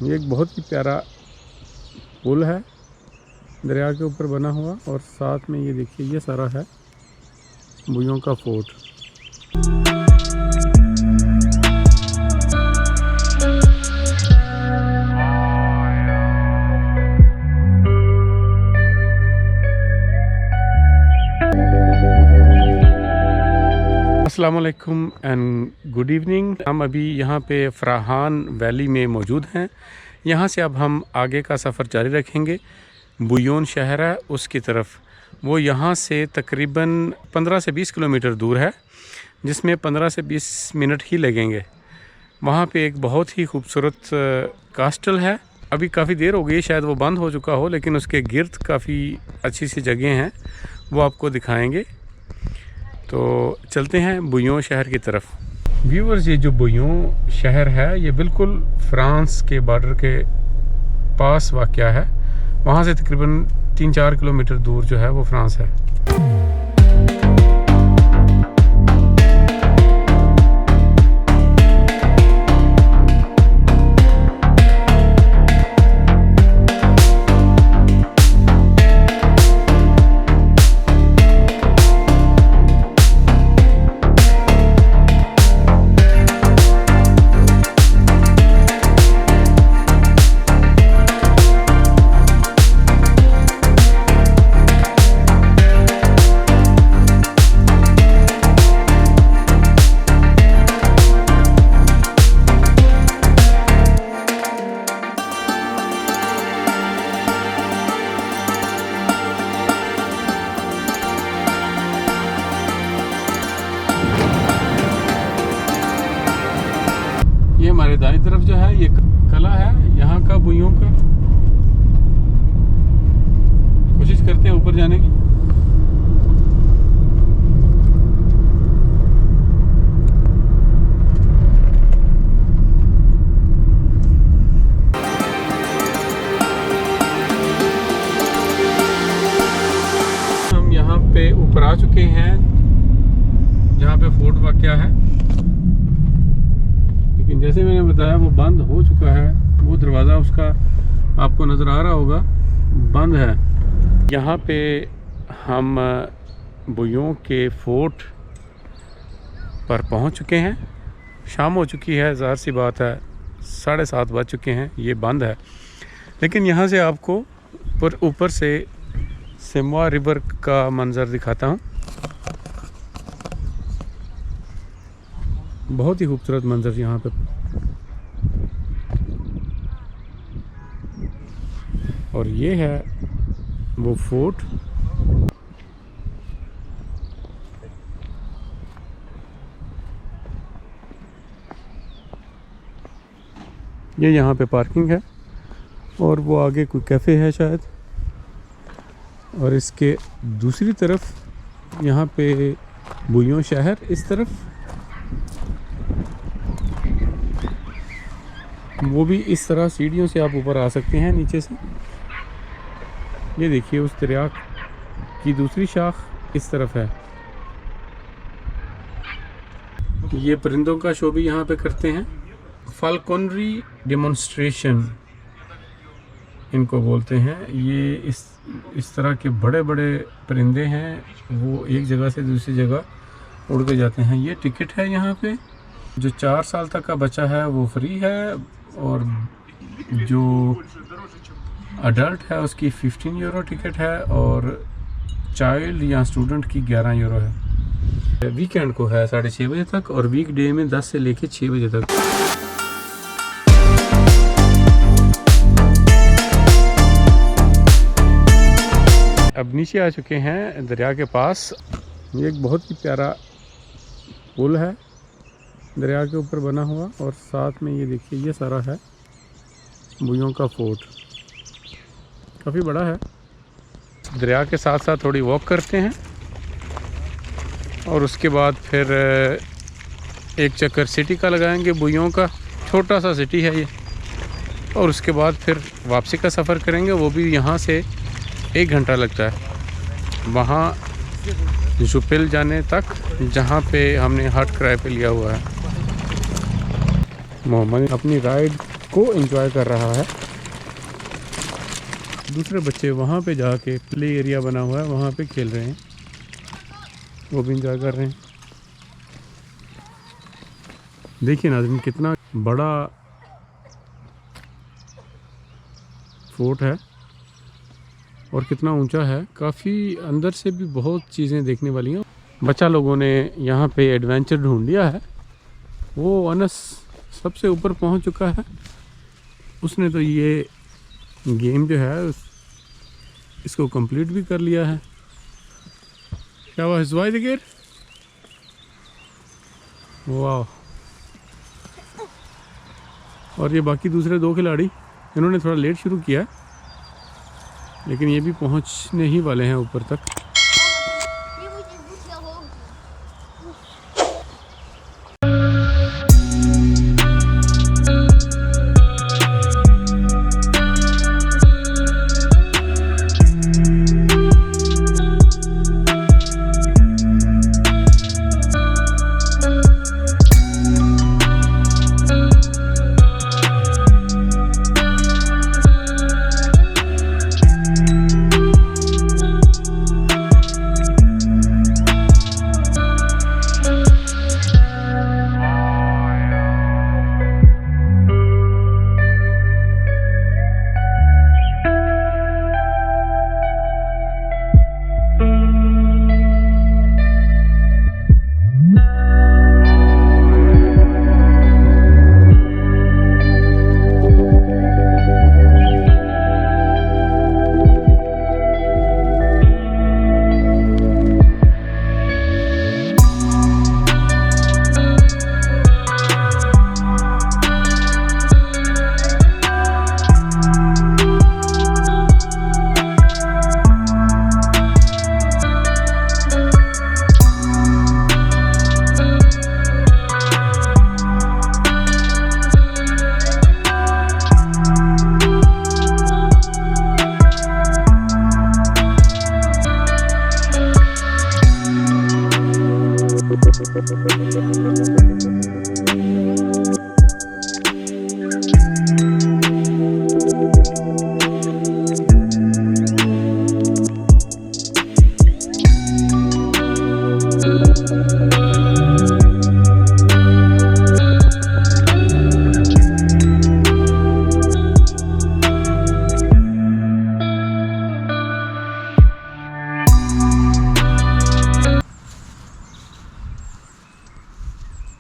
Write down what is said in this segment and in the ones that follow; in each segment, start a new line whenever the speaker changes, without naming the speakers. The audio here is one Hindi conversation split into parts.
ये एक बहुत ही प्यारा पुल है दरिया के ऊपर बना हुआ, और साथ में ये देखिए ये सारा है बुयों का फोर्ट। अस्सलाम वालेकुम एंड गुड इवनिंग। हम अभी यहाँ पे फराहान वैली में मौजूद हैं। यहाँ से अब हम आगे का सफ़र जारी रखेंगे। बुयोन शहर है उसकी तरफ, वो यहाँ से तकरीबन 15 से 20 किलोमीटर दूर है, जिसमें 15 से 20 मिनट ही लगेंगे। वहाँ पे एक बहुत ही खूबसूरत कास्टल है। अभी काफ़ी देर हो गई, शायद वो बंद हो चुका हो, लेकिन उसके गिर्द काफ़ी अच्छी सी जगह हैं, वो आपको दिखाएंगे। तो चलते हैं बुयों शहर की तरफ। व्यूअर्स, ये जो बुयों शहर है ये बिल्कुल फ्रांस के बॉर्डर के पास वाक़या है। वहाँ से तकरीबन 3-4 किलोमीटर दूर जो है वो फ्रांस है। ये हमारे दाईं तरफ जो है ये कला है यहाँ का बुयों का। कोशिश करते हैं ऊपर जाने की। हम यहाँ पे ऊपर आ चुके हैं जहाँ पे फोर्ट वाक़या है, लेकिन जैसे मैंने बताया वो बंद हो चुका है। वो दरवाज़ा उसका आपको नज़र आ रहा होगा, बंद है। यहाँ पे हम बुयों के फोर्ट पर पहुँच चुके हैं। शाम हो चुकी है, ज़ाहिर सी बात है 7:30 बज चुके हैं, ये बंद है। लेकिन यहाँ से आपको ऊपर से सिमवा रिवर का मंज़र दिखाता हूँ। बहुत ही खूबसूरत मंजर यहाँ पे, और ये है वो फोर्ट। ये यहाँ पे पार्किंग है, और वो आगे कोई कैफ़े है शायद। और इसके दूसरी तरफ यहाँ पे बुयों शहर, इस तरफ वो भी इस तरह सीढ़ियों से आप ऊपर आ सकते हैं नीचे से। ये देखिए उस दरिया की दूसरी शाख इस तरफ है। ये परिंदों का शो भी यहाँ पे करते हैं। फाल्कोनरी डेमोन्स्ट्रेशन इनको बोलते हैं। ये इस तरह के बड़े बड़े परिंदे हैं, वो एक जगह से दूसरी जगह उड़ के जाते हैं। ये टिकट है यहाँ पे। जो 4 साल तक का बच्चा है वो फ्री है, और जो अडल्ट है उसकी 15 यूरो टिकट है, और चाइल्ड या स्टूडेंट की 11 यूरो है। वीकेंड को है 6:30 बजे तक, और वीक डे में 10 से लेके 6 बजे तक। अब नीचे आ चुके हैं दरिया के पास। ये एक बहुत ही प्यारा पुल है दरिया के ऊपर बना हुआ, और साथ में ये देखिए ये सारा है बुयों का फोर्ट। काफ़ी बड़ा है। दरिया के साथ साथ थोड़ी वॉक करते हैं, और उसके बाद फिर एक चक्कर सिटी का लगाएंगे। बुयों का छोटा सा सिटी है ये, और उसके बाद फिर वापसी का सफ़र करेंगे। वो भी यहाँ से 1 घंटा लगता है वहाँ जुपिल जाने तक, जहाँ पे हमने हट किराए पे लिया हुआ है। मोहम्मद अपनी राइड को एंजॉय कर रहा है। दूसरे बच्चे वहाँ पे जाके प्ले एरिया बना हुआ है, वहाँ पे खेल रहे हैं, वो भी एंजॉय कर रहे हैं। देखिए नाज़रीन कितना बड़ा फोर्ट है और कितना ऊंचा है। काफ़ी अंदर से भी बहुत चीज़ें देखने वाली हैं। बच्चा लोगों ने यहाँ पे एडवेंचर ढूंढ लिया है। वो अनस सबसे ऊपर पहुँच चुका है। उसने तो ये गेम जो है इसको कंप्लीट भी कर लिया है। क्या हुआ हिजवाई दिखेर? वाह। और ये बाकी दूसरे दो खिलाड़ी, इन्होंने थोड़ा लेट शुरू किया लेकिन ये भी पहुंचने ही वाले हैं ऊपर तक।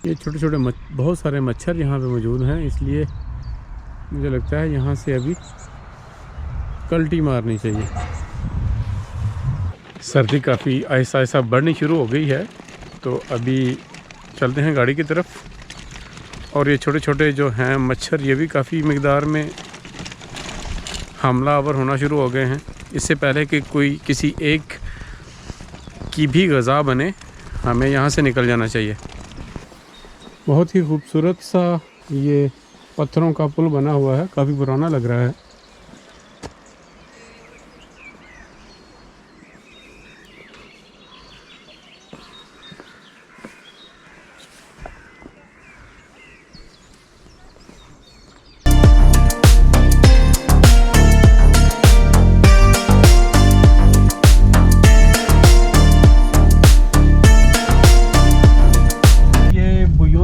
ये छोटे छोटे बहुत सारे मच्छर यहाँ पे मौजूद हैं, इसलिए मुझे लगता है यहाँ से अभी कल्टी मारनी चाहिए। सर्दी काफ़ी ऐसा ऐसा बढ़नी शुरू हो गई है, तो अभी चलते हैं गाड़ी की तरफ। और ये छोटे छोटे जो हैं मच्छर, ये भी काफ़ी मिकदार में हमलावर होना शुरू हो गए हैं। इससे पहले कि कोई किसी एक की भी ग़ज़ा बने, हमें यहाँ से निकल जाना चाहिए। बहुत ही खूबसूरत सा ये पत्थरों का पुल बना हुआ है, काफ़ी पुराना लग रहा है।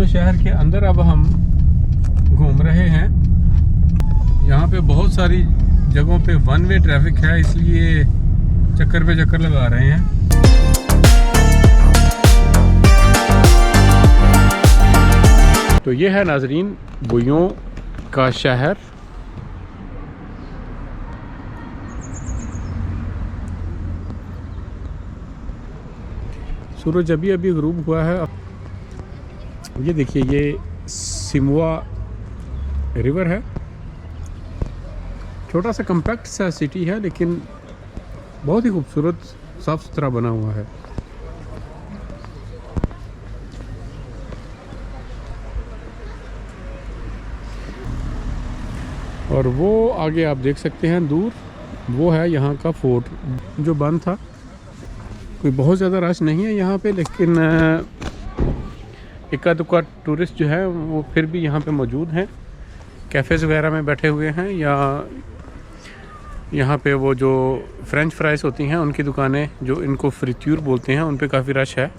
शहर के अंदर अब हम घूम रहे हैं। यहाँ पे बहुत सारी जगहों पे वन वे ट्रैफिक है, इसलिए चक्कर पे चक्कर लगा रहे हैं। तो ये है नाजरीन बुयों का शहर। सूरज अभी अभी ग़ुरूब हुआ है। ये देखिए, ये सिमुआ रिवर है। छोटा सा कम्पैक्ट सा सिटी है, लेकिन बहुत ही खूबसूरत साफ़ सुथरा बना हुआ है। और वो आगे आप देख सकते हैं दूर, वो है यहाँ का फोर्ट जो बंद था। कोई बहुत ज़्यादा रश नहीं है यहाँ पे, लेकिन इक्का दुक्का टूरिस्ट जो है वो फिर भी यहाँ पे मौजूद हैं। कैफ़ेज़ वगैरह में बैठे हुए हैं, या यहाँ पे वो जो फ्रेंच फ्राइज़ होती हैं उनकी दुकानें, जो इनको फ्रित्यूर बोलते हैं, उन पे काफ़ी रश है।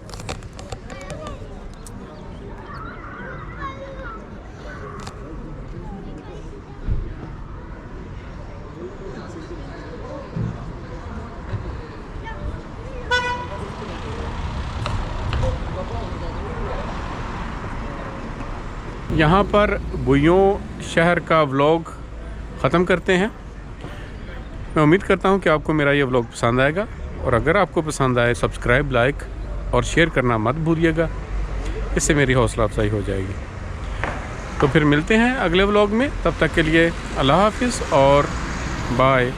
यहाँ पर बुयों शहर का व्लॉग ख़त्म करते हैं। मैं उम्मीद करता हूँ कि आपको मेरा ये व्लॉग पसंद आएगा, और अगर आपको पसंद आए सब्सक्राइब, लाइक और शेयर करना मत भूलिएगा, इससे मेरी हौसला अफजाई हो जाएगी। तो फिर मिलते हैं अगले व्लॉग में, तब तक के लिए अल्लाह हाफिज़ और बाय।